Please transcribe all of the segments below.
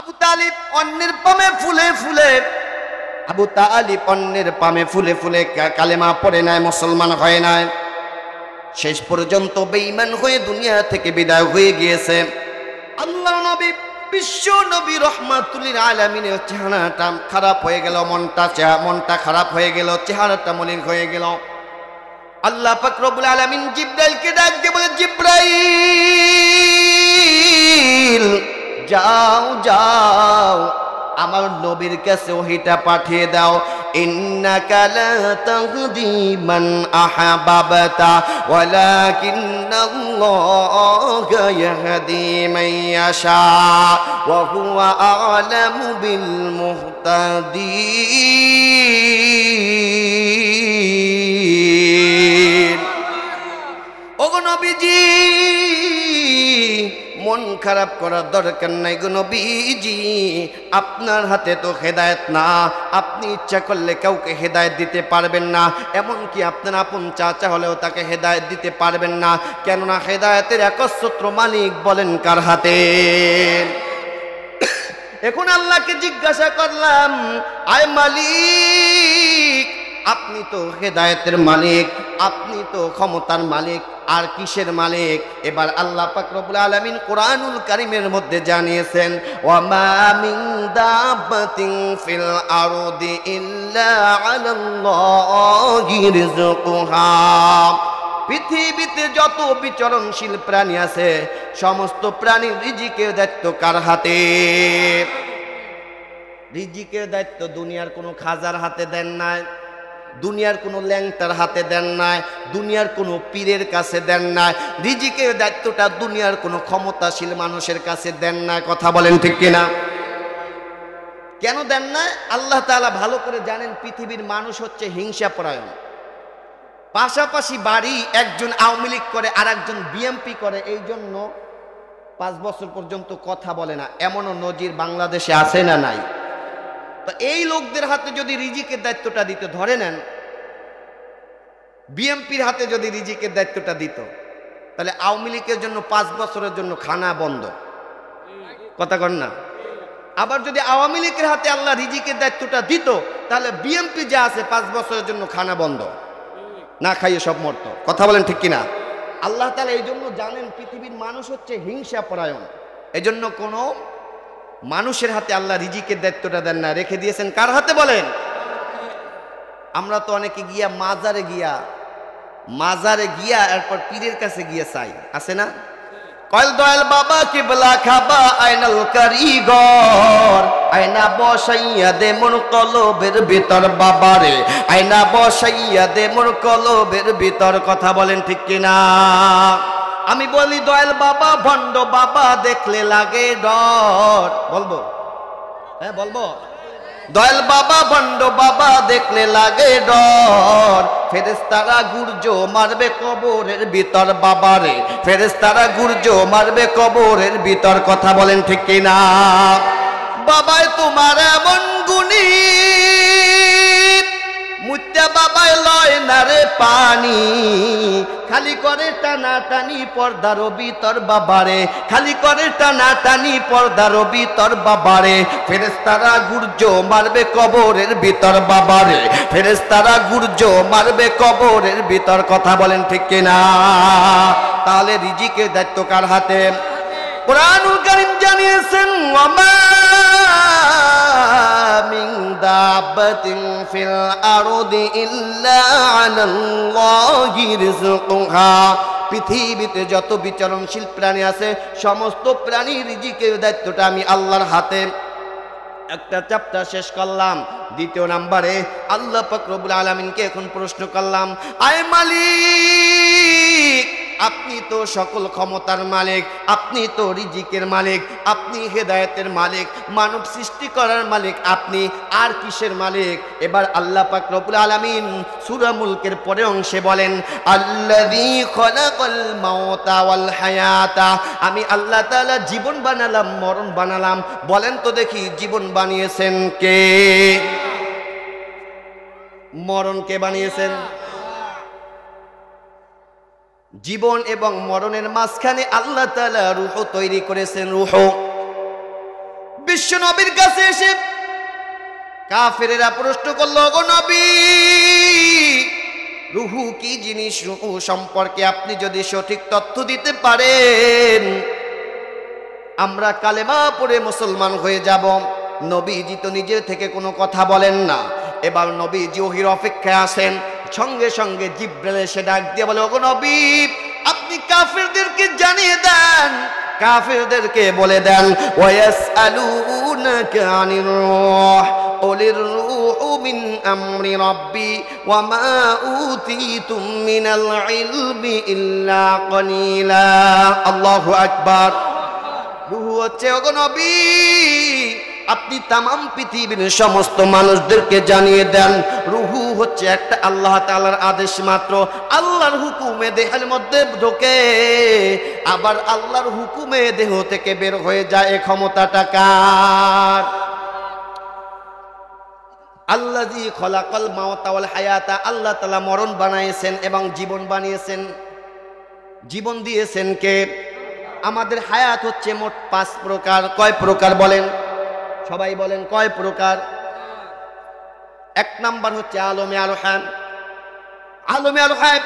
আবু তালিব অন্যের পামে ফুলে ফুলে আবু তালিব অন্যের পামে ফুলে ফুলে কালেমা পড়ে নাই, মুসলমান হয় নাই, শেষ পর্যন্ত বেঈমান হয়ে দুনিয়া থেকে বিদায় হয়ে গিয়েছে। আল্লাহর নবী বিশ্ব নবী রাহমাতুল লিল আলামিনের চেহারাটা খারাপ হয়ে গেল, মনটা খারাপ হয়ে গেল, চেহারাটা মলিন হয়ে গেল। আল্লাহ পাক রব্বুল আলামিন জিবরাইলকে ডাক দিয়ে বলে, জিবরাইল যাও যাও আমার নবীর কাছে ওহীটা পাঠিয়ে দাও। ইন্নাকা লা তাহদি মান আহাবাবতা ওয়ালাকিন্নাল্লাহা ইয়াহদি মান ইয়াশা ওয়া হুয়া আ'লামু বিল মুহতাদিন। ওগো নবীজি, মন খারাপ করার দরকার নাই গো নবীজি, আপনার হাতে তো হেদায়েত না, আপনি ইচ্ছা করলে কাউকে হেদায়েত দিতে পারবেন না, এমনকি আপনার আপন চাচা হলেও তাকে হেদায়েত দিতে পারবেন না, কেননা হেদায়েতের একচ্ছত্র মালিক বলেন কার হাতে? এখন আল্লাহকে জিজ্ঞাসা করলাম, আয় মালিক, আপনি তো হেদায়েতের মালিক, আপনি তো ক্ষমতার মালিক, আর কিসের মালিক? এবার আল্লাহ পাক রব্বুল আলামিন কোরআনুল কারীমের মধ্যে জানিয়েছেন, ওয়া মা মিন দাব্বাতিন ফিল আরদি ইল্লা আলাল্লাহি রিজকুহা। পৃথিবীতে যত বিচরণশীল প্রাণী আছে সমস্ত প্রাণীর রিজিকের দায়িত্ব কার হাতে? রিজিকের দায়িত্ব দুনিয়ার কোনো খাজার হাতে দেন নাই, দুনিয়ার কোনো ল্যাংটার হাতে দেন নাই, দুনিয়ার কোনো পীরের কাছে দেন নাই, রিজিকের দায়িত্বটা দুনিয়ার কোনো ক্ষমতাশীল মানুষের কাছে দেন নাই। কথা বলেন ঠিক কিনা? কেন দেন না? আল্লাহ তাআলা ভালো করে জানেন পৃথিবীর মানুষ হচ্ছে হিংসাপরায়ণ। পাশাপাশি বাড়ি একজন আওয়ামী লীগ করে আর একজন বিএনপি করে, এই জন্য 5 বছর পর্যন্ত কথা বলে না, এমনও নজির বাংলাদেশে আছে না নাই? তো এই লোকদের হাতে যদি রিজিকের দায়িত্বটা দিত, ধরে নেন বিএনপির হাতে যদি রিজিকের দায়িত্বটা দিত, তাহলে আওয়ামী লীগের জন্য 5 বছরের জন্য খানা বন্ধ। কথা কন না? আবার যদি আওয়ামী লীগের হাতে আল্লাহ রিজিকের দায়িত্বটা দিত, তাহলে বিএনপি যা আছে 5 বছরের জন্য খানা বন্ধ, না খাইয়ে সব মরত। কথা বলেন ঠিক কিনা? আল্লাহ তাআলা এই জন্য জানেন পৃথিবীর মানুষ হচ্ছে হিংসা পরায়ণ, এই জন্য কোনো মানুষের হাতে আল্লাহ রিজিকের দায়িত্বটা দেন না, রেখে দিয়েছেন কার হাতে বলেন? আমরা তো অনেকে গিয়া মাজারে গিয়া এরপর পীরের কাছে গিয়া চাই, আছে না? কয়েল দয়াল বাবা কিবলা খাবা আইনাল কারিগর, আয়না বসাইয়া দে মোর কলবের ভিতর বাবারে, আয়না বসাইয়া দে মোর কলবের ভিতর। কথা বলেন ঠিক কিনা? আমি বলি দয়াল বাবা ভণ্ড বাবা দেখলে লাগে ডর। বলবো? হ্যাঁ বলবো। দয়াল বাবা ভণ্ড বাবা দেখলে লাগে ডর, ফেরেশতারা গুর্জো মারবে কবরের ভিতর বাবারে, ফেরেশতারা গুর্জো মারবে কবরের ভিতর। কথা বলেন ঠিক কিনা? বাবাই তোমার এমন গুণী, মুত্তা বাবাই লয় না রে পানি, খালি করে টানা টানি পর্দার ভিতর বাবারে, খালি করে টানা টানি পর্দার ভিতর বাবারে, ফেরেশতারা গুর্জো মারবে কবরের ভিতর বাবারে, ফেরেশতারা গুর্জো মারবে কবরের ভিতর। কথা বলেন ঠিক কিনা? তাহলে রিজিকের দায়িত্ব কার হাতে? কোরআনুল কারীম জানিয়েছেন, ওয়া মা মিন দাব্বাতিন ফিল আরদি ইল্লা আলাল্লাহি রিজকুহা। পৃথিবীতে যত বিচরণশীল প্রাণী আছে সমস্ত প্রাণীর রিজিকের দায়িত্বটা আমি আল্লাহর হাতে। একটা চ্যাপ্টার শেষ করলাম। দ্বিতীয় নাম্বারে আল্লাহ পাক রব্বুল আলামিনকে এখন প্রশ্ন করলাম, আয় মালিক, আপনি তো সকল ক্ষমতার মালিক, আপনি তো রিজিকের মালিক, আপনি হেদায়েতের মালিক, মানব সৃষ্টি করার মালিক আপনি, আর কিসের মালিক? এবার আল্লাহ পাক রব্বুল আলামিন সূরা মুলকের পরের অংশে বলেন, আল্লাযী খালাকাল মাউতা ওয়াল হায়াতা, আমি আল্লাহ তাআলা জীবন বানালাম, মরণ বানালাম। বলেন তো দেখি জীবন বানিয়েছেন কে? মরণ কে বানিয়েছেন? জীবন এবং মরণের মাঝখানে আল্লাহ তাআলা রূহ তৈরি করেছেন। রূহ বিশ্ব নবীর কাছে এসে কাফেরেরা প্রশ্ন করলো, গো নবী, রুহু কি জিনিস? রুহু সম্পর্কে আপনি যদি সঠিক তথ্য দিতে পারেন আমরা কালেমা পড়ে মুসলমান হয়ে যাব। নবীজি তো নিজের থেকে কোনো কথা বলেন না। এবার নবীজি ওহির অপেক্ষায় আসেন। সঙ্গে সঙ্গে জিব্রাইল এসে ডাক দিয়ে বলে, ওগো নবী, আপনি কাফেরদেরকে জানিয়ে দেন, কাফেরদেরকে বলে দেন, ওয়ায়াসআলুনাকা আনির রূহ কুলির রূহু মিন আমরি রাব্বি ওয়া মা উতীতুম মিনাল ইলমি ইল্লা কলিলা। আল্লাহু আকবার। রূহু হচ্ছে, ওগো নবী, আপনি তামাম পৃথিবীর সমস্ত মানুষদেরকে জানিয়ে দেন, রুহু হচ্ছে একটা আল্লাহ তাআলার আদেশ মাত্র। আল্লাহর হুকুমে দেহের মধ্যে ঢোকে, আবার আল্লাহর হুকুমে দেহ থেকে বের হয়ে যায়। এই ক্ষমতাটা কার? আল্লাযী খলাকাল মাউতা ওয়াল হায়াতা। আল্লাহ তাআলা মরণ বানিয়েছেন এবং জীবন বানিয়েছেন। জীবন দিয়েছেন কে? আমাদের হায়াত হচ্ছে মোট 5 প্রকার। কয় প্রকার বলেন? সবাই বলেন কয় প্রকার? 1 নাম্বার হচ্ছে আলমে আল হায়াত। আলমে আল হায়াত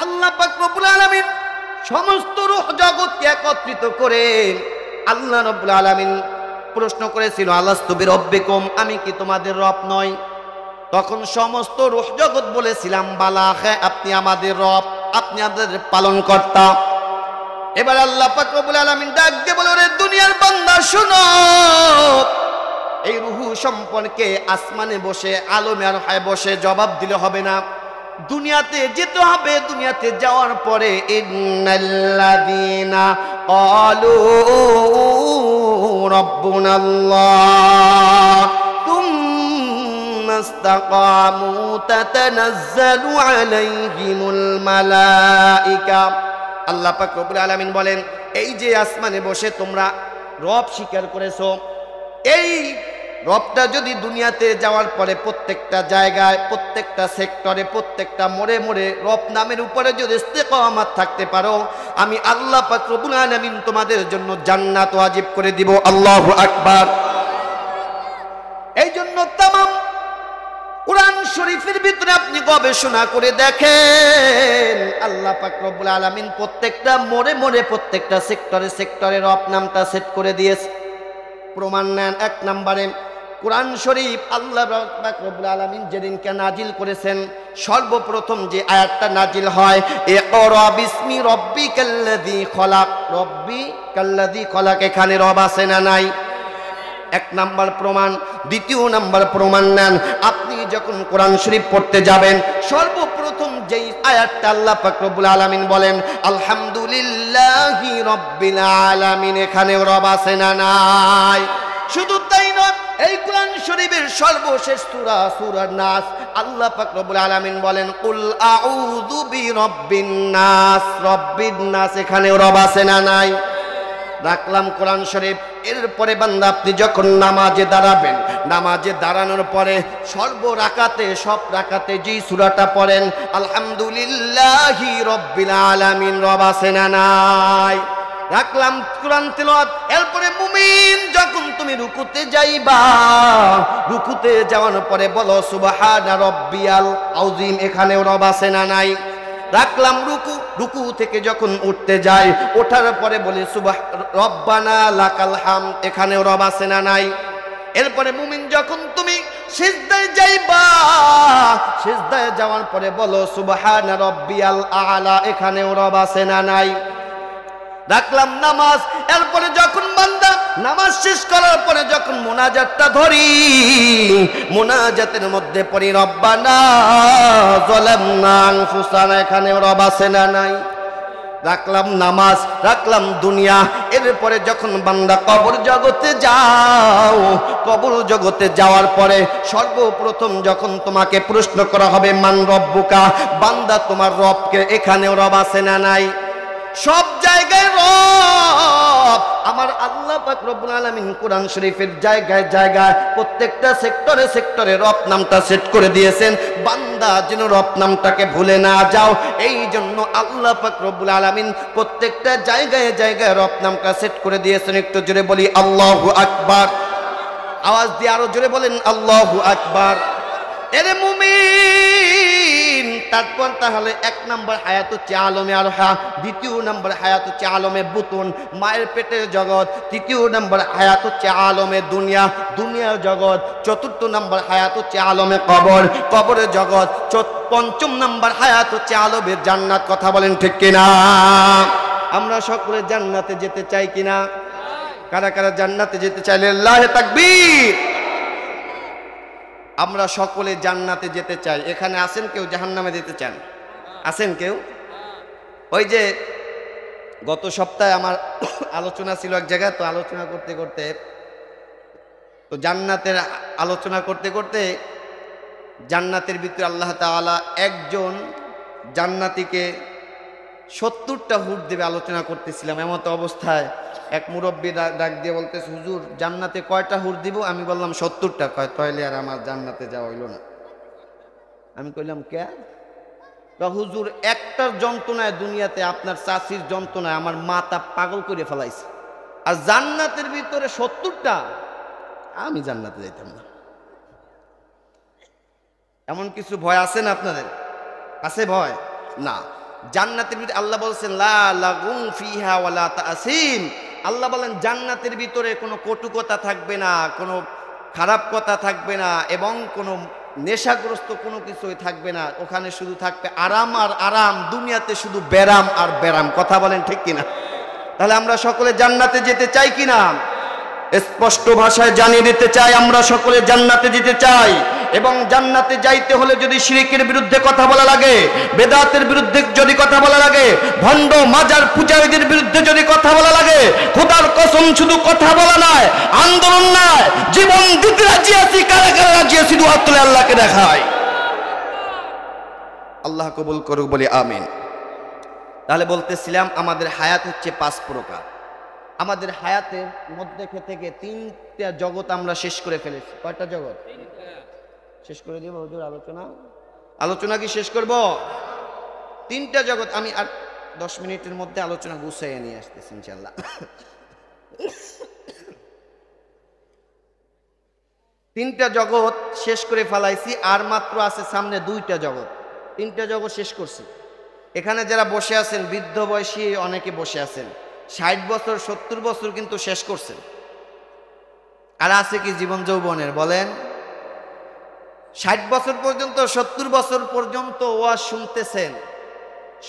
আল্লাহ পাক রব্বুল আলামিন সমস্ত রূহ জগৎকে একত্রিত করে আল্লাহ রব্বুল আলামিন প্রশ্ন করেছিল, আলাস্তু বিরব্বিকুম, আমি কি তোমাদের রব নই? তখন সমস্ত রূহ জগৎ বলেছিলাম, বালা, হ্যাঁ আপনি আমাদের রব, আপনি আমাদের পালনকর্তা। এবার আল্লাহ পাক রব্বুল আলামিন ডাক দিয়ে বলে, ওরে দুনিয়ার বান্দা শোনো, এই রুহু সম্পর্কে আসমানে বসে আলমে আর হায় বসে জবাব দিলে হবে না, দুনিয়াতে যেতে হবে। দুনিয়াতে যাওয়ার পরে ইন্নাল্লাযীনা ক্বালু রাব্বুনাল্লাহ তুম্মা ইসতাকামু তাতানাজ্জালু আলাইহিমুল মালায়েকা। আল্লাহ পাক রব্বুল আলামিন বলেন, এই যে আসমানে বসে তোমরা রব স্বীকার করেছো, এই রবটা যদি দুনিয়াতে যাওয়ার পরে প্রত্যেকটা জায়গায়, প্রত্যেকটা সেক্টরে, প্রত্যেকটা মোড়ে মোড়ে রব নামের উপরে যদি ইস্তেকামাত থাকতে পারো, আমি আল্লাহ পাক রব্বুল আলামিন তোমাদের জন্য জান্নাত ওয়াজিব করে দিব। আল্লাহু আকবার। এই জন্য তামাম কুরআন শরীফের ভিতরে আপনি গবেষণা করে দেখেন, আল্লাহ পাক রব্বুল আলামিন প্রত্যেকটা মোড়ে মোড়ে, প্রত্যেকটা সেক্টরে সেক্টরে রব নামটা সেট করে দিয়েছে। প্রমাণ নেন। 1 নম্বরে কুরআন শরীফ আল্লাহ পাক রব্বুল আলামিন যেদিনকে নাজিল করেছেন, সর্বপ্রথম যে আয়াতটা নাজিল হয়, ইকরা বিসমি রাব্বিকাল্লাযী খলাক। রাব্বিকাল্লাযী খলাক, এখানে রব আছে না নাই? 1 নাম্বার প্রমাণ। 2 নাম্বার প্রমাণ নেন, আপনি যখন কোরআন শরীফ পড়তে যাবেন, সর্বপ্রথম যেই আয়াতটা আল্লাহ পাক রব্বুল আলামিন বলেন, আলহামদুলিল্লাহি রাব্বিল আলামিন, এখানেও রব আছে না নাই? শুধু তাই নয়, এই কোরআন শরীফের সর্বশেষ সূরা, সূরা নাস, আল্লাহ পাক রব্বুল আলামিন বলেন, কুল আউযু বিরাব্বিন নাস, রব্বিন নাস, এখানেও রব আছে না নাই? রাখলাম কোরআন শরীফ। এরপরে বান্দা আপনি যখন নামাজে দাঁড়াবেন, নামাজে দাঁড়ানোর পরে সব রাকাতে যেই সূরাটা পড়েন, আলহামদুলিল্লাহি রাব্বিল আলামিন, রব আছে না নাই? রাখলাম কোরআন তেলাওয়াত। এরপরে মুমিন যখন তুমি রুকুতে যাইবা, রুকুতে যাওয়ার পরে বলো সুবহানা রাব্বিয়াল আযীম, এখানেও রব আছে না নাই? রাখলাম রুকু থেকে যখন উঠতে যায়, ওঠার পরে বলি রব্বানা লাকাল হামদ, এখানেও রব আছে না নাই? এরপরে মুমিন যখন তুমি সিজদায় যাইবা, সিজদায় যাওয়ার পরে বলো সুবহানা রাব্বিয়াল আ'লা, এখানেও রব আছে না নাই? রাখলাম নামাজ। এরপরে যখন বান্দা নামাজ শেষ করার পরে যখন মুনাজাতটা ধরি, মুনাজাতের মধ্যে পড়ি রব্বানা যালামনা আনফুসানা, এখানেও রব আছে না নাই? রাখলাম নামাজ, রাখলাম দুনিয়া। এরপরে যখন বান্দা কবর জগতে যাও, কবর জগতে যাওয়ার পরে সর্বপ্রথম যখন তোমাকে প্রশ্ন করা হবে মান রব্বুকা, বান্দা তোমার রবকে, এখানেও রব আছে না নাই? সব জায়গায় রব আমার আল্লাহ পাক রব্বুল আলামিন কোরআন শরীফের জায়গায় জায়গায়, প্রত্যেকটা সেক্টরে সেক্টরে রব নামটা সেট করে দিয়েছেন, বান্দা যেন রব নামটাকে ভুলে না যাও। এই জন্য আল্লাহ পাক রব্বুল আলামিন প্রত্যেকটা জায়গায় জায়গায় রব নামটা সেট করে দিয়েছেন। একটু জোরে বলি আল্লাহু আকবার। আওয়াজ দিয়ে আরো জোরে বলেন আল্লাহু আকবার। এরে মুমিন, তারপর তাহলে এক নম্বর হায়াত হচ্ছে আলমে আরহা, দ্বিতীয় নম্বর হায়াত হচ্ছে আলমে বুতুন, মায়ের পেটের জগৎ, তৃতীয় নম্বর হায়াত হচ্ছে আলমে দুনিয়া, দুনিয়ার জগৎ, চতুর্থ নম্বর হায়াত হচ্ছে আলমে কবর, কবরের জগৎ, পঞ্চম নম্বর হায়াত হচ্ছে আলমের জান্নাত। কথা বলেন ঠিক কিনা? আমরা সকলে জান্নাতে যেতে চাই কিনা? কারা কারা জান্নাতে যেতে চাইলে আল্লাহু তাকবীর। আমরা সকলে জান্নাতে যেতে চাই। এখানে আছেন কেউ জাহান্নামে যেতে চান? আছেন কেউ? ওই যে গত সপ্তাহে আমার আলোচনা ছিল এক জায়গায়, তো আলোচনা করতে করতে, তো জান্নাতের আলোচনা করতে করতে জান্নাতের ভিতরে আল্লাহ তাআলা একজন জান্নাতীকে 70টা হুর দেবে আলোচনা করতেছিলাম। এমত অবস্থায় এক মুরব্বী ডাক দিয়ে বলতেছে, হুজুর জান্নাতে কয়টা হুর দিব? আমি বললাম 70টা। কয় তাইলে আর আমার জান্নাতে যাওয়া হইল না। আমি কইলাম কে? হুজুর একটার যন্ত্রণায় দুনিয়াতে আপনার চাষির যন্ত্রণায় আমার মাথা পাগল করে ফেলাইছে, আর জান্নাতের ভিতরে 70টা, আমি জান্নাতে যাইতাম না। এমন কিছু ভয় আছে না আপনাদের? আছে ভয়? না। জান্নাতের ভিতরে আল্লাহ বলছেন লা লাগুম ফিহা ওয়ালা তাসিম। আল্লাহ বলেন জান্নাতের ভিতরে কোনো কটুকতা থাকবে না, কোনো খারাপ কথা থাকবে না, এবং কোনো নেশাগ্রস্ত কোনো কিছুই থাকবে না। ওখানে শুধু থাকবে আরাম আর আরাম। দুনিয়াতে শুধু ব্যারাম আর ব্যারাম। কথা বলেন ঠিক কিনা? তাহলে আমরা সকলে জান্নাতে যেতে চাই কিনা? স্পষ্ট ভাষায় জানিয়ে দিতে চাই, আমরা সকলে জান্নাতে যেতে চাই। এবং জান্নাতে যাইতে হলে যদি শিরকের বিরুদ্ধে কথা বলা লাগে, বেদাতের বিরুদ্ধে যদি কথা বলা লাগে, ভণ্ড মাজার পূজারীদের বিরুদ্ধে যদি কথা বলা লাগে, খোদার কসম শুধু কথা বলা নয়, আন্দোলন নয়, জীবন দিতে রাজি আছি। কারা কারা রাজি আছি? দুহাত তুলে আল্লাহকে দেখায়। আল্লাহ কবুল করুক, বলি আমিন। তাহলে বলতেছিলাম আমাদের হায়াত হচ্ছে 5 প্রকার। আমাদের হায়াতের মধ্যে থেকে 3টা জগৎ আমরা শেষ করে ফেলেছি। কয়টা জগৎ? শেষ করে দিব হুজুর? আলোচনা কি শেষ করব? 3টা জগৎ। আমি আর 10 মিনিটের মধ্যে আলোচনা গুছাইয়ে নিয়ে আসতেছি ইনশাআল্লাহ। 3টা জগৎ শেষ করে ফেলাইছি, আর মাত্র আছে সামনে 2টা জগৎ। 3টা জগৎ শেষ করছি। এখানে যারা বসে আছেন, বৃদ্ধ বয়সী অনেকে বসে আছেন, 60 বছর 70 বছর কিন্তু শেষ করছেন। আর আছে কি জীবন যৌবনের? বলেন। 60 বছর পর্যন্ত 70 বছর পর্যন্ত ওয়াজ শুনতেছেন।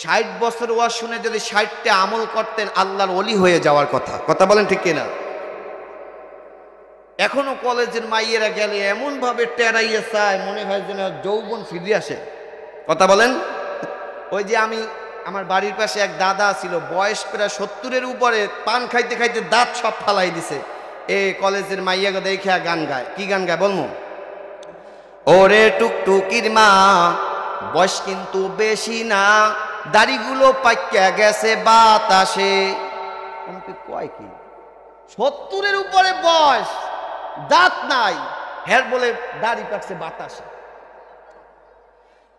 60 বছর ওয়াজ শুনে যদি 60টা আমল করতেন, আল্লাহর ওলি হয়ে যাওয়ার কথা। কথা বলেন ঠিক কিনা? এখনো কলেজের মাইয়েরা গেলে এমন ভাবে টেরাইয়ে চায়, মনে হয় যেন যৌবন ফিরে আসে। কথা বলেন। ওই যে আমার বাড়ির পাশে এক দাদা ছিল, বয়স প্রায় 70-এর উপরে, পান খাইতে খাইতে দাঁত সব ফালাই দিছে। এই কলেজের মাইয়াকে দেখে গান গায়। কি গান গায় বলমু? ওরে টুকটুকির মা, বয়স কিন্তু বেশি না, দাড়িগুলো পাইকা গেছে বাতাসে। কয় কি 70-এর উপরে বয়স, দাঁত নাই, হের বলে দাড়ি পাকছে বাতাসে।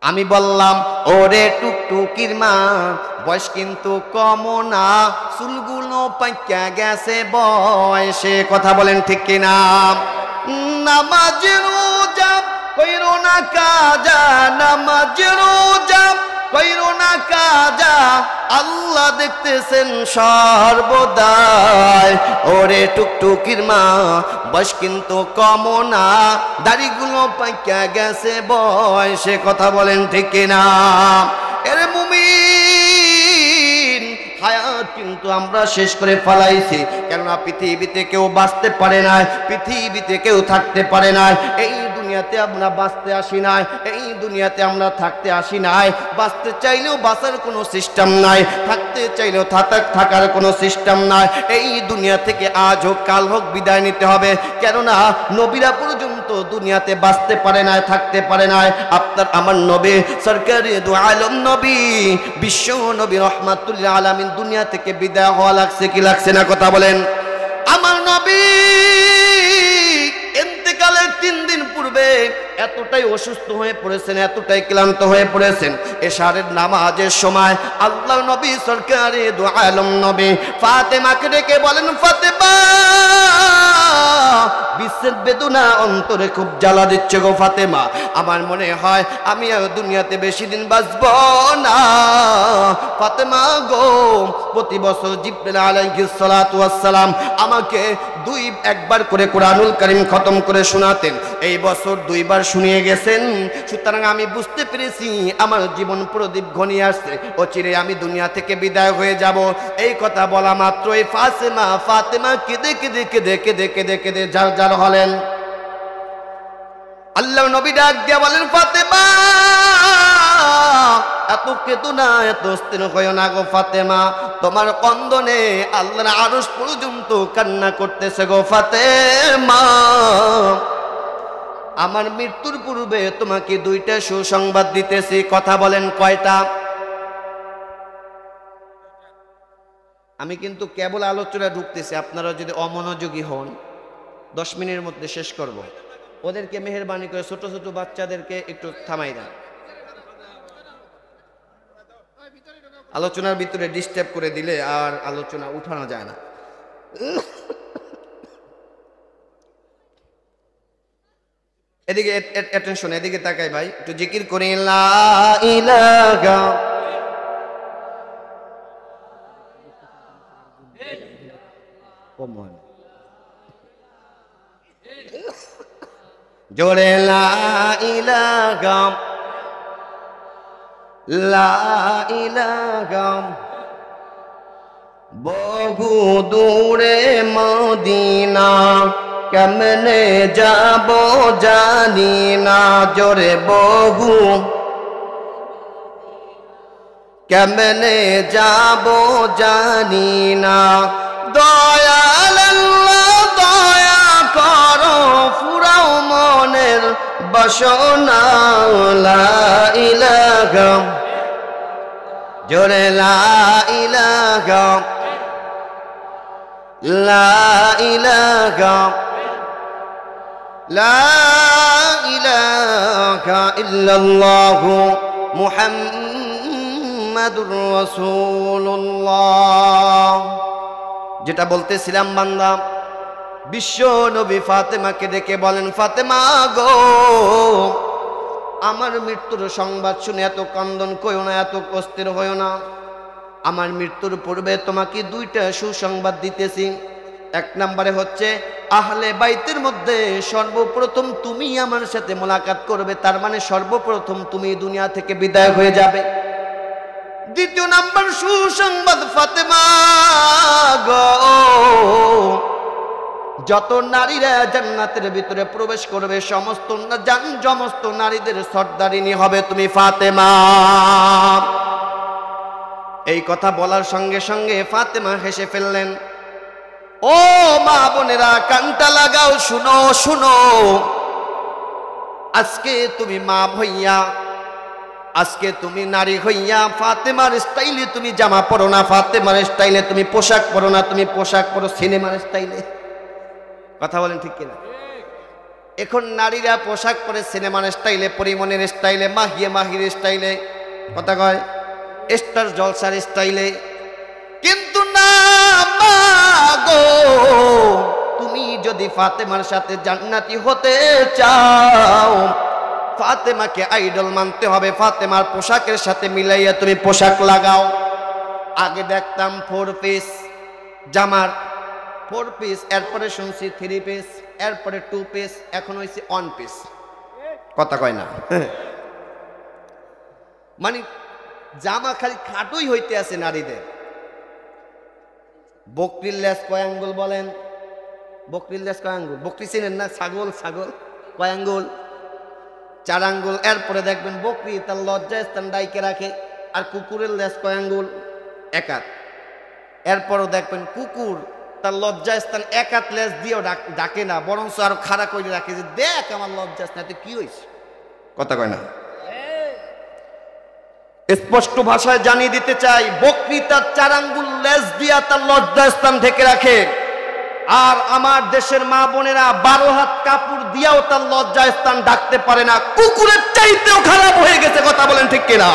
আমি বললাম ওরে টুকটুকির মা, বয়স কিন্তু কম না, চুলগুলো পাইকা গেছে বয়সে। কথা বলেন ঠিক কিনা? নামাজ রোজা কইরো না কাজা, নামাজ রোজা কইরো না কাজা, আল্লাহ দেখতেছেন সর্বদাই। ওরে টুকটুকির মা, বয়স কিন্তু কম না, দাড়িগুলো পাইকা গেছে বয়সে। কথা বলেন ঠিক কিনা? এরে মুমিন, হায়াত কিন্তু আমরা শেষ করে ফেলাইছি। কেননা পৃথিবীতে কেউ বাঁচতে পারে না, পৃথিবীতে কেউ থাকতে পারে না। এই দুনিয়াতে আমরা বাঁচতে আসি নাই, এই দুনিয়াতে আমরা থাকতে আসি নাই। বাঁচতে চাইলেও বাঁচার কোনো সিস্টেম নাই, থাকতে চাইলেও থাকার কোনো সিস্টেম নাই। এই দুনিয়া থেকে আজ হোক কাল হোক বিদায় নিতে হবে। কেননা নবীরা পর্যন্ত দুনিয়াতে বাঁচতে পারে নাই, থাকতে পারে নাই। আপনার আমার নবী সরকারি দু আলম নবী, বিশ্ব নবী রহমাতুল আলামিন দুনিয়া থেকে বিদায় হওয়া লাগছে কি লাগছে না? কথা বলেন। আমার নবী ইন্তেকালের 3 দিন পূর্বে এতটাই অসুস্থ হয়ে পড়েছেন, এতটাই ক্লান্ত হয়ে পড়েছেন। এশারের নামাজের সময় আল্লাহর নবী সরকারে দু আলম নবী ফাতেমাকে ডেকে বলেন, ফাতেমা বিশ্বের বেদনা অন্তরে খুব জ্বালা দিচ্ছে গো ফাতেমা। আমার মনে হয় আমি আর দুনিয়াতে বেশি দিন বাঁচব না ফাতেমা গো। প্রতি বছর জিবরিল আলাইহিস সালাতু ওয়াস সালাম আমাকে একবার করে কোরআনুল কারীম খতম করে শোনাতেন। এই বছর 2 বার শুনিয়ে গেছেন। সুতরাং আমি বুঝতে পেরেছি আমার জীবন প্রদীপ ঘনিয়ে আসছে, অচিরে আমি দুনিয়া থেকে বিদায় হয়ে যাব। এই কথা বলা মাত্রই ফাতেমা কেঁদে কেঁদে কেঁদে কেঁদে কেঁদে কেঁদে জার হলেন। আল্লাহ নবী ডাক দিয়া বলেন, ফাতেমা এত কেঁদো না, এত অস্থির হইও না গো ফাতেমা, তোমার কন্দনে আল্লাহর আরশ পর্যন্ত কান্না করতেছে গো ফাতেমা। আমার মৃত্যুর পূর্বে তোমাকে 2টা সুসংবাদ দিতেছি। কথা বলেন কয়টা? আমি কিন্তু কেবল আলোচনা ঢুকতেছি, আপনারা যদি অমনোযোগী হন 10 মিনিটের মধ্যে শেষ করব। ওদেরকে মেহেরবানি করে ছোট ছোট বাচ্চাদেরকে একটু থামাই দেন, আলোচনার ভিতরে ডিস্টার্ব করে দিলে আর আলোচনা উঠানো যায় না। এদিকে অ্যাটেনশন, এদিকে তাকাই ভাই, একটু জিকির করি লা ইলাহা জোরে লা ইলাহা লা ইলাহা। বহু দূরে মদিনা কেমনে যাব জানি না, জোরে বহু কেমনে যাব জানি না। দয়াল আল্লাহ দয়া করো, ফুরাও মনের বাসনা। লা ইলাহা জোরে লা ইলাহা লা ইলাহা লা ইলাহা ইল্লাল্লাহু মুহাম্মাদুর রাসূলুল্লাহ। যেটা বলতেছিলাম বান্দা, বিশ্ব নবী ফাতেমাকে ডেকে বলেন, ফাতেমা গো আমার মৃত্যুর সংবাদ শুনে এত কান্দন কইও না, এত অস্থির হইও না। আমার মৃত্যুর পূর্বে তোমাকে 2টা সুসংবাদ দিতেছি। 1 নম্বরে হচ্ছে আহলে বাইতের মধ্যে সর্বপ্রথম তুমি আমার সাথে মোলাকাত করবে, তার মানে সর্বপ্রথম তুমি দুনিয়া থেকে বিদায় হয়ে যাবে। 2 নম্বর সুসংবাদ ফাতেমা গো, যত নারীরা জান্নাতের ভিতরে প্রবেশ করবে সমস্ত নারীদের সর্দারিনী হবে তুমি ফাতেমা। এই কথা বলার সঙ্গে সঙ্গে ফাতেমা হেসে ফেললেন। ও মা বোনেরা কানটা লাগাও, শুনো শুনো, আজকে তুমি মা হইয়া, আজকে তুমি নারী হইয়া ফাতেমার স্টাইলে তুমি জামা পরো না, ফাতেমার স্টাইলে তুমি পোশাক পরো না, তুমি পোশাক পরো সিনেমার স্টাইলে। কথা বলেন ঠিক কিনা? এখন নারীরা পোশাক পরে সিনেমার স্টাইলে, পরিমণের স্টাইলে, মাহির স্টাইলে, কথা কয় স্টার জলসার স্টাইলে। কিন্তু না মা গো, তুমি যদি ফাতেমার সাথে জান্নাতি হতে চাও, ফাতেমাকে আইডল মানতে হবে, ফাতেমার পোশাকের সাথে মিলাইয়া তুমি পোশাক লাগাও। আগে দেখতাম 4 পিস জামার 4 পিস, এরপরে শুনছি 3 পিস, এরপরে 2 পিস, এখন হয়েছে 1 পিস। কথা কয় না? মানে জামা খালি খাটোই হইতে আছে নারীদের। বকরির লেজ কয় আঙ্গুল বলেন? বকরির লেজ কয় আঙ্গুল? বকরি চিনেন না? ছাগল কয় আঙ্গুল? 4 আঙ্গুল। এরপরে দেখবেন বকরি তার লজ্জা স্থান ডাইকে রাখে। আর কুকুরের লেজ কয় আঙ্গুল? 1 হাত। এরপরও দেখবেন কুকুর তার লজ্জা স্থান 1 হাত লেজ দিয়েও ডাকে না, বরঞ্চ আরো খাড়া করে রাখে যে দেখ আমার লজ্জা স্থান, কি হয়েছে? কথা কয় না? স্পষ্ট ভাষায় জানিয়ে দিতে চাই, বকরি তার 4 আঙ্গুল লেজ দিয়া তার লজ্জা স্থান ঢেকে রাখে, আর আমার দেশের মা বোনেরা 12 হাত কাপড় দিয়াও তার লজ্জা স্থান ঢাকতে পারে না। কুকুরের চাইতেও খারাপ হয়ে গেছে। কথা বলেন ঠিক কিনা?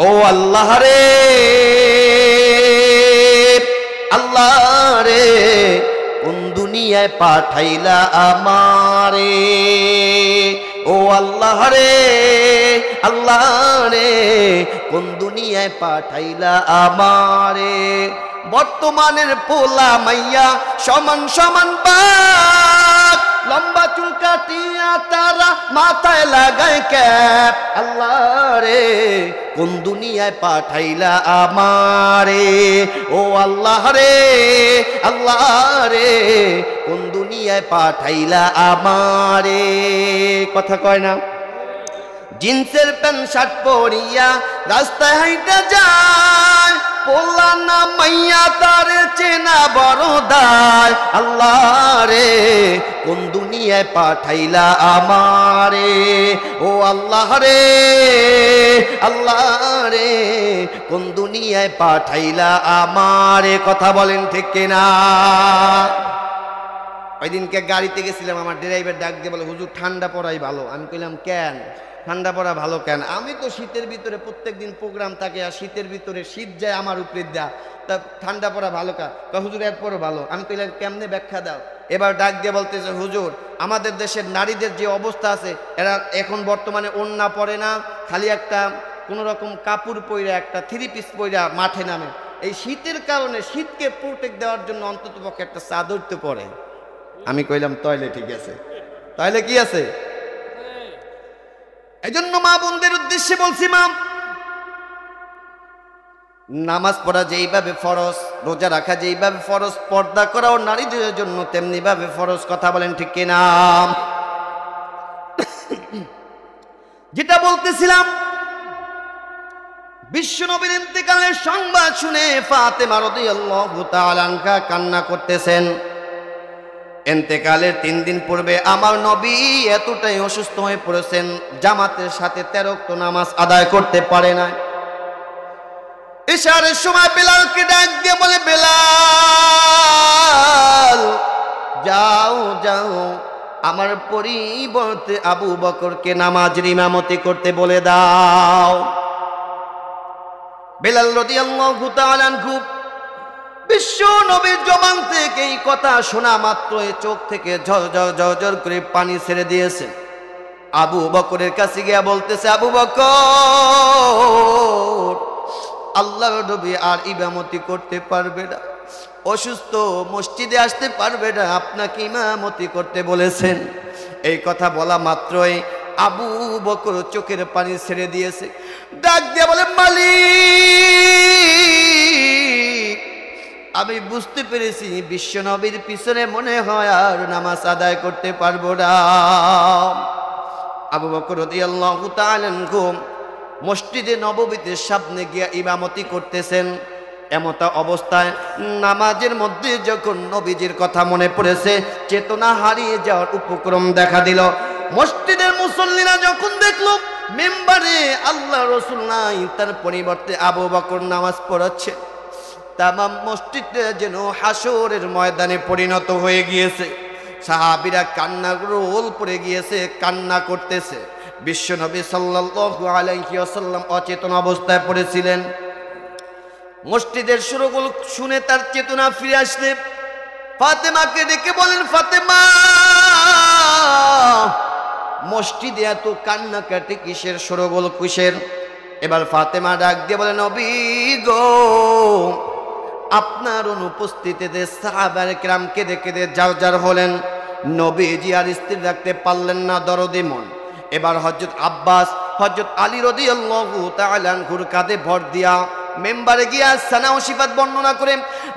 ও আল্লাহ রে, আল্লাহ রে, কোন দুনিয়ায় পাঠাইলা আমারে, ও আল্লাহ রে আল্লাহ রে কোন দুনিয়ায় পাঠাইলা আমারে। বর্তমানের পোলা মাইয়া সমান সমান বাপ, লম্বা চুল কাটিয়া তারা মাথায় লাগায় ক্যাপ, আল্লাহ রে কোন দুনিয়ায় পাঠাইলা আমারে, ও আল্লাহ রে আল্লাহ রে কোন দুনিয়ায় পাঠাইলা আমারে। কথা কয় না? জিন্সের প্যান্ট শার্ট পরিয়া রাস্তায় হাইটা যায়, পোলা না মাইয়া তার চেনা বড় দায়, আল্লাহ রে কোন দুনিয়ায় পাঠাইলা আমারে, ও আল্লাহ রে আল্লাহ রে কোন দুনিয়ায় পাঠাইলা আমারে। কথা বলেন ঠিক কিনা? ওই দিনকে গাড়িতে গেছিলাম, আমার ড্রাইভার ডাক দিয়ে বলে, হুজুর ঠান্ডা পড়াই ভালো। আমি কইলাম কেন ঠান্ডা পড়া ভালো কেন? আমি তো শীতের ভিতরে প্রত্যেক দিন প্রোগ্রাম থাকে, আর শীতের ভিতরে শীত যায় আমার উপরে দেয়া, তা ঠান্ডা পড়া ভালো কা? হুজুর এরপরও ভালো। আমি কইলাম কেমনে ব্যাখ্যা দাও? এবার ডাক দিয়ে বলতেছে, হুজুর আমাদের দেশের নারীদের যে অবস্থা আছে, এরা এখন বর্তমানে ওড়না পরে না, খালি একটা কোনো রকম কাপড় পইরা একটা থ্রি পিস পইরা মাঠে নামে। এই শীতের কারণে শীতকে প্রোটেক্ট দেওয়ার জন্য অন্তত পক্ষে একটা চাদর তো পরে। আমি কইলাম তাইলে ঠিক আছে, তাইলে কি আছে? এই জন্য মা বোনদের উদ্দেশ্যে বলছি, মা নামাজ পড়া যেইভাবে ফরজ, রোজা রাখা যেইভাবে ফরজ, পর্দা করাও নারীদের জন্য তেমনি ভাবে ফরজ। কথা বলেন ঠিক কিনা? যেটা বলতেছিলাম, বিশ্ব নবীর ইন্তেকালের সংবাদ শুনে ফাতেমা রাদিয়াল্লাহু তাআলা আনহা কান্না করতেছেন। ইন্তেকালের 3 দিন পূর্বে আমার নবী এতটাই অসুস্থ হয়ে পড়েছেন, জামাতের সাথে 13 ওয়াক্ত নামাজ আদায় করতে পারে না। ইশারের সময় বেলালকে ডাক দিয়ে বলে, বেলাল যাও যাও আমার পরিবর্তে আবু বকরকে নামাজের ইমামতি করতে বলে দাও। বেলাল রাদিয়াল্লাহু তাআলা আনহু বিশ্ব নবীর জবান থেকে এই কথা শোনা মাত্রই চোখ থেকে ঝরঝর করে পানি ছেড়ে দিয়েছে। আবু বকরের কাছে গিয়া বলতেছে, আবু বকর আল্লাহর নবী আর ইমামতি করতে পারবে না, অসুস্থ, মসজিদে আসতে পারবে না, আপনাকে ইমামতি করতে বলেছেন। এই কথা বলা মাত্রই আবু বকর চোখের পানি ছেড়ে দিয়েছে, ডাক দিয়ে বলে, মালিক আমি বুঝতে পেরেছি বিশ্ব নবীর পিছনে মনে হয় আর নামাজ আদায় করতে পারবো না। আবু বকর রাদিয়াল্লাহু তাআলা আনহু মসজিদে নববীতে সামনে গিয়া ইমামতি করতেছেন। এমতা অবস্থায় নামাজের মধ্যে যখন নবীজির কথা মনে পড়েছে, চেতনা হারিয়ে যাওয়ার উপক্রম দেখা দিল। মসজিদের মুসল্লিরা যখন দেখলো মেম্বারে আল্লাহ রাসূল নাই, তার পরিবর্তে আবু বকর নামাজ পড়াচ্ছে, তামাম মসজিদটা যেন হাসরের ময়দানে পরিণত হয়ে গিয়েছে। সাহাবীরা কান্না রোল পড়ে গিয়েছে, কান্না করতেছে। বিশ্বনবী সাল্লাল্লাহু আলাইহি ওয়াসাল্লাম অচেতন অবস্থায় পড়েছিলেন। মসজিদের সুরগুলো শুনে তার চেতনা ফিরে আসলে ফাতেমাকে ডেকে বলেন, ফাতেমা মসজিদে এত কান্নাকাটি কিসের, সুরগুলো কিসের? এবার ফাতেমা ডাক দিয়ে বলে, নবী গো আপনার অনুপস্থিতিতে সাহাবায়ে কেরাম কেঁদে কেঁদে জারজার হলেন। নবীজি আর স্থির রাখতে পারলেন না দরদে মন। এবার হযরত আব্বাস, হযরত আলী রাদিয়াল্লাহু তাআলা আনহুর কাঁধে ভর দিয়া মেম্বারে গিয়া সানা ও সিফাত বর্ণনা করে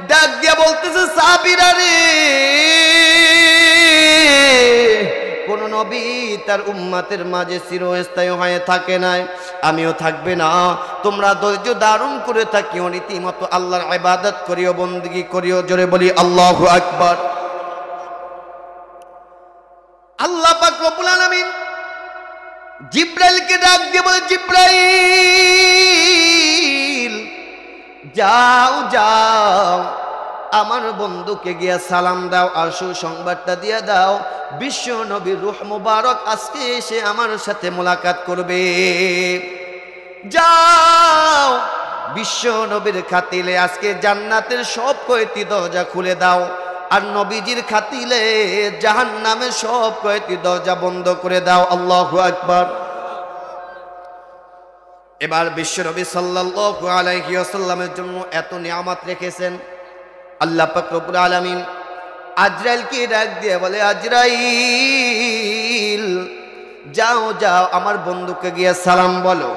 ডাক দিয়া বলতেছে, সাহাবীরা রে, কোন নবী তার উম্মতের মাঝে চিরস্থায়ী হয়ে থাকে নাই, আমিও থাকবে না। তোমরা ধৈর্য ধারণ করে থাকিও, রীতিমতো আল্লাহর ইবাদত করিও, বন্দেগী করিও। জোরে বলি আল্লাহু আকবার। আল্লাহ পাক রব্বুল আলামিন জিব্রাইলকে ডাক দিয়ে বলে, জিব্রাইল যাও যাও আমার বন্ধুকে গিয়া সালাম দাও, আর সুসংবাদটা দিয়ে দাও বিশ্ব নবীর রূহ মুবারক আজকে এসে আমার সাথে মোলাকাত করবে। যাও বিশ্ব নবীর খাতিলে আজকে জান্নাতের সব কয়টি দরজা খুলে দাও। আর নবীজির খাতিলে জাহান্নামের সব কয়টি দরজা বন্ধ করে দাও। আল্লাহু আকবার। এবার বিশ্বনবী সাল্লাল্লাহু আলাইহি ওয়াসাল্লামের জন্য এত নিয়ামত রেখেছেন আল্লাহ পাক রব্বুল আলামিন আজরাইলকে ডাক দিয়ে বলে, আজরাইল যাও যাও আমার বন্ধুকে গিয়ে সালাম বলো,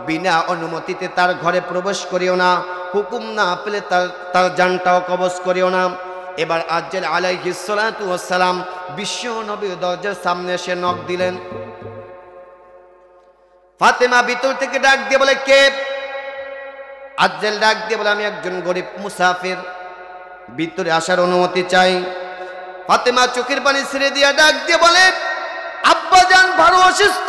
বিনা অনুমতিতে তার ঘরে প্রবেশ করিও না, হুকুম না পেলে তার জানটাও কবজ করিও না। এবার আজরাইল আলাইহিস সালাতু ওয়াস সালাম বিশ্ব নবীর দরজার সামনে এসে নক দিলেন। ফাতেমা ভিতর থেকে ডাক দিয়ে বলে, কে? আজরাইল ডাক দিয়ে বলে, আমি একজন গরিব মুসাফির, ভিতরে আসার অনুমতি চাই। ফাতেমা চোখের পানি ছেড়ে দিয়ে ডাক দিয়ে বলে, আব্বাজান ভালো অসুস্থ,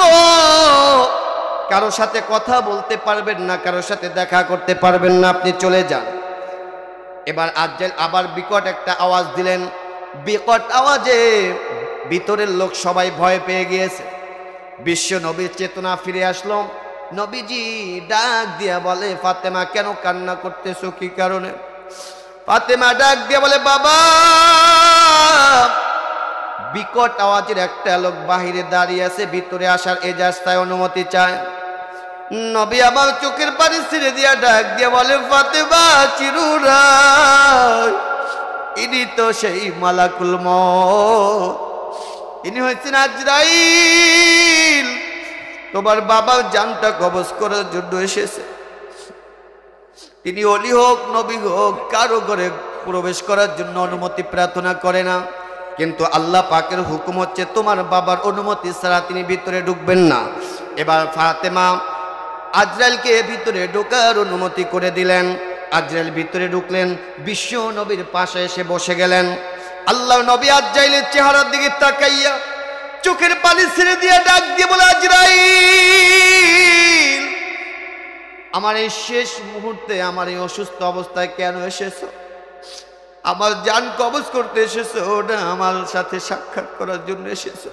কারো সাথে কথা বলতে পারবেন না, কারো সাথে দেখা করতে পারবেন না, আপনি চলে যান। এবার আজরাইল আবার বিকট একটা আওয়াজ দিলেন। বিকট আওয়াজে ভিতরের লোক সবাই ভয় পেয়ে গিয়েছে। বিশ্ব নবীর চেতনা ফিরে আসলো। নবীজি ডাক দিয়া বলে, ফাতেমা কেন কান্না করতেছো, কি কারণে? ফাতেমা ডাক দিয়া বলে, বাবা বিকট আওয়াজের একটা লোক বাহিরে দাঁড়িয়ে আছে, ভিতরে আসার এজাজতায় অনুমতি চায়। নবী আবার চোখের পানি ছেড়ে দিয়া ডাক দিয়া বলে, ফাতেমা চিরুরাই, ইনি তো সেই মালাকুল মউত, ইনি হচ্ছেন আজরাইল, তোমার বাবার জানটা কবজ করার জন্য এসেছে। তিনি ওলি হোক নবী হোক কারো ঘরে প্রবেশ করার জন্য অনুমতি প্রার্থনা করে না, কিন্তু আল্লাহ পাকের হুকুম হচ্ছে তোমার বাবার অনুমতি ছাড়া তিনি ভিতরে ঢুকবেন না। এবার ফাতেমা আজরাইলকে ভিতরে ঢোকার অনুমতি করে দিলেন। আজরাইল ভিতরে ঢুকলেন, বিশ্ব নবীর পাশে এসে বসে গেলেন। আল্লাহ নবী আজরাইলের চেহারার দিকে তাকাইয়া চোখের পানি ছেড়ে দিয়ে ডাক দিয়ে বলে, আজরাইল আমার এই শেষ মুহূর্তে, আমার এই অসুস্থ অবস্থায় কেন এসেছো? আমার জান কবজ করতে এসেছো না আমার সাথে সাক্ষাৎ করার জন্য এসেছো?